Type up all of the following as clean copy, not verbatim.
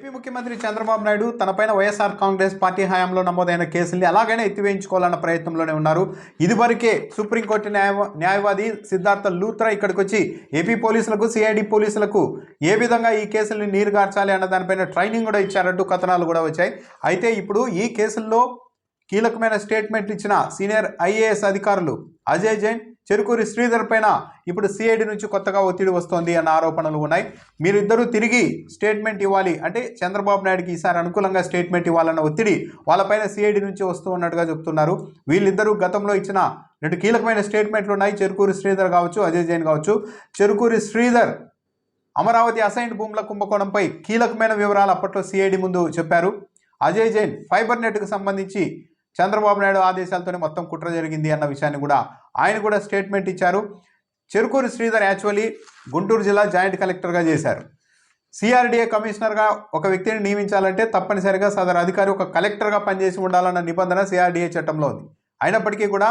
AP ముఖ్యమంత్రి Chandrababu Naidu తనపైన YSR Congress party హయాంలో నమోదైన కేసుల్ని అలాగైనా ఎత్తివేయించుకోవాలన్న ప్రయత్నంలోనే ఉన్నారు. ఇదివరకే సుప్రీంకోర్టు న్యాయవాది సిద్ధార్థ లూత్రా ఇక్కడికి వచ్చి ఏపీ పోలీసులకు, సిఐడి పోలీసులకు ఏ విధంగా ఈ కేసుల్ని నీరుగార్చాలి అన్న దానిపైన ట్రైనింగ్ కూడా ఇచ్చారంటూ కథనాలు కూడా వచ్చాయి. అయితే ఇప్పుడు ఈ కేసుల్లో కీలకమైన స్టేట్మెంట్ ఇచ్చిన సీనియర్ ఐఏఎస్ అధికారులు అజయ్ జైన్, చెరుకూరి శ్రీధర్ పైన ఇప్పుడు సిఐడి నుంచి కొత్తగా ఒత్తిడి వస్తోంది అన్న ఆరోపణలు ఉన్నాయి. మీరిద్దరూ తిరిగి స్టేట్మెంట్ ఇవ్వాలి అంటే చంద్రబాబు నాయుడుకి ఈసారి అనుకూలంగా స్టేట్మెంట్ ఇవ్వాలన్న ఒత్తిడి వాళ్ళపైన సిఐడి నుంచి వస్తూ ఉన్నట్టుగా చెప్తున్నారు. వీళ్ళిద్దరూ గతంలో ఇచ్చిన రెండు కీలకమైన స్టేట్మెంట్లు ఉన్నాయి. చెరుకూరి శ్రీధర్ కావచ్చు, అజయ్ జైన్ కావచ్చు. చెరుకూరి శ్రీధర్ అమరావతి అసైన్డ్ భూముల కుంభకోణంపై కీలకమైన వివరాలు అప్పట్లో సిఐడి ముందు చెప్పారు. అజయ్ జైన్ ఫైబర్ నెట్కు సంబంధించి చంద్రబాబు నాయుడు ఆదేశాలతోనే మొత్తం కుట్ర జరిగింది అన్న విషయాన్ని కూడా ఆయన కూడా స్టేట్మెంట్ ఇచ్చారు. చెరుకూరి శ్రీధర్ యాక్చువల్లీ గుంటూరు జిల్లా జాయింట్ కలెక్టర్గా చేశారు. సిఆర్డీఏ కమిషనర్గా ఒక వ్యక్తిని నియమించాలంటే తప్పనిసరిగా సదరు అధికారి ఒక కలెక్టర్గా పనిచేసి ఉండాలన్న నిబంధన సిఆర్డీఏ చట్టంలో ఉంది. అయినప్పటికీ కూడా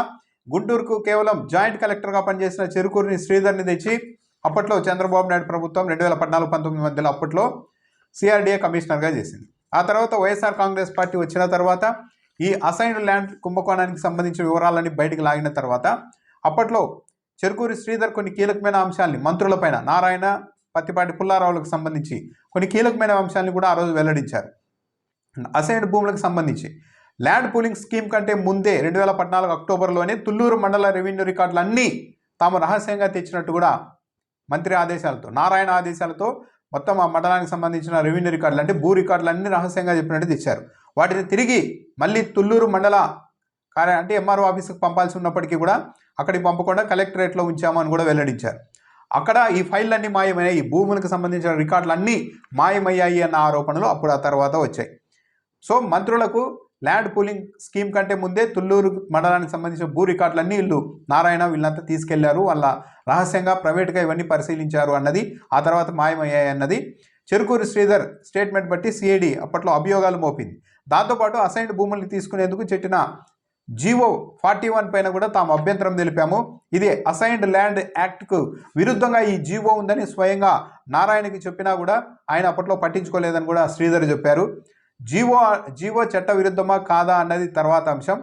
గుంటూరుకు కేవలం జాయింట్ కలెక్టర్గా పనిచేసిన చెరుకూరిని శ్రీధర్ని తెచ్చి అప్పట్లో చంద్రబాబు నాయుడు ప్రభుత్వం 2014-19 మధ్యలో అప్పట్లో సిఆర్డీఏ కమిషనర్గా చేసింది. ఆ తర్వాత వైఎస్ఆర్ కాంగ్రెస్ పార్టీ వచ్చిన తర్వాత ఈ అసైన్డ్ ల్యాండ్ కుంభకోణానికి సంబంధించిన వివరాలన్నీ బయటకు లాగిన తర్వాత అప్పట్లో చెరుకూరి శ్రీధర్ కొన్ని కీలకమైన అంశాలని మంత్రులపైన నారాయణ, పత్తిపాటి పుల్లారావులకు సంబంధించి కొన్ని కీలకమైన అంశాలను కూడా ఆ రోజు వెల్లడించారు. అసైన్డ్ భూములకు సంబంధించి ల్యాండ్ పూలింగ్ స్కీమ్ కంటే ముందే 2014 అక్టోబర్లోనే తుళ్ళూరు మండల రెవెన్యూ రికార్డులన్నీ తాము రహస్యంగా తెచ్చినట్టు కూడా మంత్రి ఆదేశాలతో, నారాయణ ఆదేశాలతో మొత్తం ఆ మండలానికి సంబంధించిన రెవెన్యూ రికార్డులు అంటే భూ రికార్డులన్నీ రహస్యంగా చెప్పినట్టు తెచ్చారు. వాటిని తిరిగి మళ్ళీ తుళ్ళూరు మండల అంటే ఎంఆర్ఓ ఆఫీస్కి పంపాల్సి ఉన్నప్పటికీ కూడా అక్కడికి పంపకుండా కలెక్టరేట్లో ఉంచామని కూడా వెల్లడించారు. అక్కడ ఈ ఫైళ్ళన్నీ మాయమయ్యాయి, ఈ భూములకు సంబంధించిన రికార్డులన్నీ మాయమయ్యాయి అన్న ఆరోపణలు అప్పుడు ఆ తర్వాత వచ్చాయి. సో మంత్రులకు ల్యాండ్ పూలింగ్ స్కీమ్ కంటే ముందే తుళ్ళూరు మండలానికి సంబంధించిన భూ రికార్డులన్నీ వీళ్ళు నారాయణ వీళ్ళంతా తీసుకెళ్లారు, వాళ్ళ రహస్యంగా ప్రైవేట్గా ఇవన్నీ పరిశీలించారు అన్నది, ఆ తర్వాత మాయమయ్యాయి అన్నది చెరుకూరి శ్రీధర్ స్టేట్మెంట్ బట్టి సిఐడి అప్పట్లో అభియోగాలు మోపింది. దాంతోపాటు అసైన్డ్ భూముల్ని తీసుకునేందుకు చెట్టిన జీవో 41 పైన కూడా తాము అభ్యంతరం తెలిపాము. ఇదే అసైన్డ్ ల్యాండ్ యాక్ట్కు విరుద్ధంగా ఈ జీవో ఉందని స్వయంగా నారాయణకి చెప్పినా కూడా ఆయన అప్పట్లో పట్టించుకోలేదని కూడా శ్రీధర్ చెప్పారు. జీవో చట్ట విరుద్ధమా కాదా అన్నది తర్వాత అంశం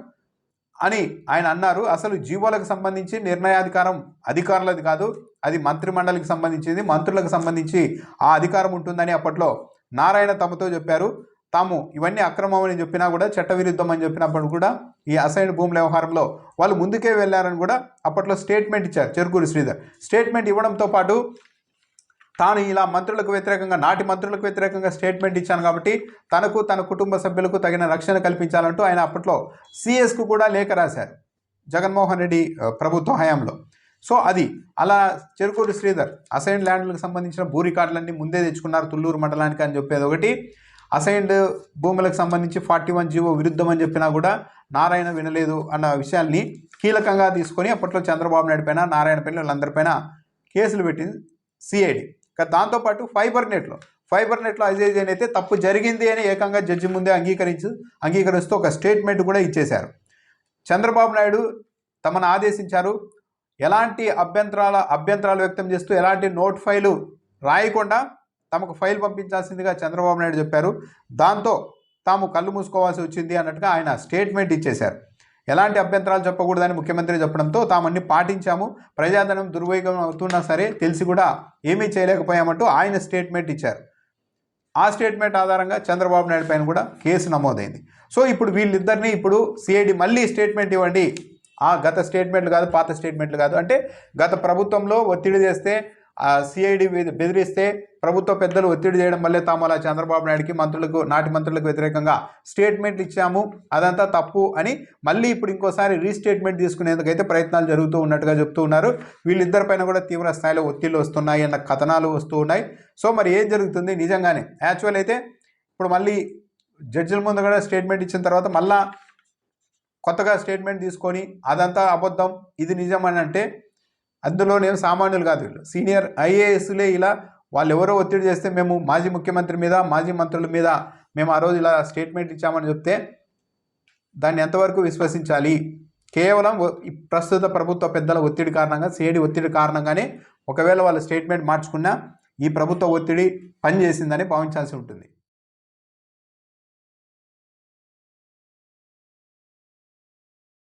అని ఆయన అన్నారు. అసలు జీవోలకు సంబంధించి నిర్ణయాధికారం అధికారులది కాదు, అది మంత్రిమండలికి సంబంధించింది, మంత్రులకు సంబంధించి ఆ అధికారం ఉంటుందని అప్పట్లో నారాయణ తమతో చెప్పారు. తాము ఇవన్నీ అక్రమం అని చెప్పినా కూడా చట్టవిరుద్ధం అని చెప్పినప్పుడు కూడా ఈ అసైన్డ్ భూముల వ్యవహారంలో వాళ్ళు ముందుకే వెళ్ళారని కూడా అప్పట్లో స్టేట్మెంట్ ఇచ్చారు చెరుకూరి శ్రీధర్. స్టేట్మెంట్ ఇవ్వడంతో పాటు తాను ఇలా మంత్రులకు వ్యతిరేకంగా, నాటి మంత్రులకు వ్యతిరేకంగా స్టేట్మెంట్ ఇచ్చాను కాబట్టి తనకు, తన కుటుంబ సభ్యులకు తగిన రక్షణ కల్పించాలంటూ ఆయన అప్పట్లో సిఎస్కు కూడా లేఖ రాశారు జగన్మోహన్ రెడ్డి ప్రభుత్వ హయాంలో. సో అది అలా చెరుకూరి శ్రీధర్ అసైన్డ్ ల్యాండ్లకు సంబంధించిన భూ రికార్డులన్నీ ముందే తెచ్చుకున్నారు తుళ్ళూరు మండలానికి అని చెప్పేది ఒకటి. అసైన్డ్ భూములకు సంబంధించి 41 జీవో విరుద్ధం అని చెప్పినా కూడా నారాయణ వినలేదు అన్న విషయాల్ని కీలకంగా తీసుకొని అప్పట్లో చంద్రబాబు నాయుడు పైన, నారాయణ పైన, వీళ్ళందరిపైన కేసులు పెట్టింది సిఐడి. దాంతోపాటు ఫైబర్ నెట్లో అజయ్ జైన్ అయితే తప్పు జరిగింది అని ఏకంగా జడ్జి ముందే అంగీకరిస్తూ ఒక స్టేట్మెంట్ కూడా ఇచ్చేశారు. చంద్రబాబు నాయుడు తమను ఆదేశించారు, ఎలాంటి అభ్యంతరాలు వ్యక్తం చేస్తూ ఎలాంటి నోట్ ఫైలు రాయకుండా తమకు ఫైల్ పంపించాల్సిందిగా చంద్రబాబు నాయుడు చెప్పారు. దాంతో తాము కళ్ళు మూసుకోవాల్సి వచ్చింది అన్నట్టుగా ఆయన స్టేట్మెంట్ ఇచ్చేశారు. ఎలాంటి అభ్యంతరాలు చెప్పకూడదని ముఖ్యమంత్రి చెప్పడంతో తామన్నీ పాటించాము, ప్రజాధనం దుర్వినియోగం అవుతున్నా సరే తెలిసి కూడా ఏమీ చేయలేకపోయామంటూ ఆయన స్టేట్మెంట్ ఇచ్చారు. ఆ స్టేట్మెంట్ ఆధారంగా చంద్రబాబు నాయుడు పైన కూడా కేసు నమోదైంది. సో ఇప్పుడు వీళ్ళిద్దరినీ ఇప్పుడు సిఐడి మళ్ళీ స్టేట్మెంట్ ఇవ్వండి, గత స్టేట్మెంట్లు కాదు, పాత స్టేట్మెంట్లు కాదు అంటే గత ప్రభుత్వంలో ఒత్తిడి చేస్తే సిఐడి బెదిరిస్తే ప్రభుత్వ పెద్దలు ఒత్తిడి చేయడం వల్లే తాము అలా చంద్రబాబు నాయుడికి, నాటి మంత్రులకు వ్యతిరేకంగా స్టేట్మెంట్లు ఇచ్చాము, అదంతా తప్పు అని మళ్ళీ ఇప్పుడు ఇంకోసారి రీస్టేట్మెంట్ తీసుకునేందుకైతే ప్రయత్నాలు జరుగుతూ ఉన్నట్టుగా చెప్తూ ఉన్నారు. వీళ్ళిద్దరిపైన కూడా తీవ్ర స్థాయిలో ఒత్తిళ్లు వస్తున్నాయి అన్న కథనాలు వస్తూ ఉన్నాయి. సో మరి ఏం జరుగుతుంది నిజంగానే? యాక్చువల్ అయితే ఇప్పుడు మళ్ళీ జడ్జిల ముందు కూడా స్టేట్మెంట్ ఇచ్చిన తర్వాత మళ్ళా కొత్తగా స్టేట్మెంట్ తీసుకొని అదంతా అబద్ధం, ఇది నిజం అని అంటే అందులో నేను సామాన్యులు కాదు, వీళ్ళు సీనియర్ ఐఏఎస్లే ఇలా వాళ్ళు ఎవరో ఒత్తిడి చేస్తే మేము మాజీ ముఖ్యమంత్రి మీద, మాజీ మంత్రుల మీద మేము ఆ రోజు ఇలా స్టేట్మెంట్ ఇచ్చామని చెప్తే దాన్ని ఎంతవరకు విశ్వసించాలి? కేవలం ప్రస్తుత ప్రభుత్వ పెద్దల ఒత్తిడి కారణంగా, సిఐడి ఒత్తిడి కారణంగానే ఒకవేళ వాళ్ళ స్టేట్మెంట్ మార్చుకున్నా ఈ ప్రభుత్వ ఒత్తిడి పనిచేసిందని భావించాల్సి ఉంటుంది.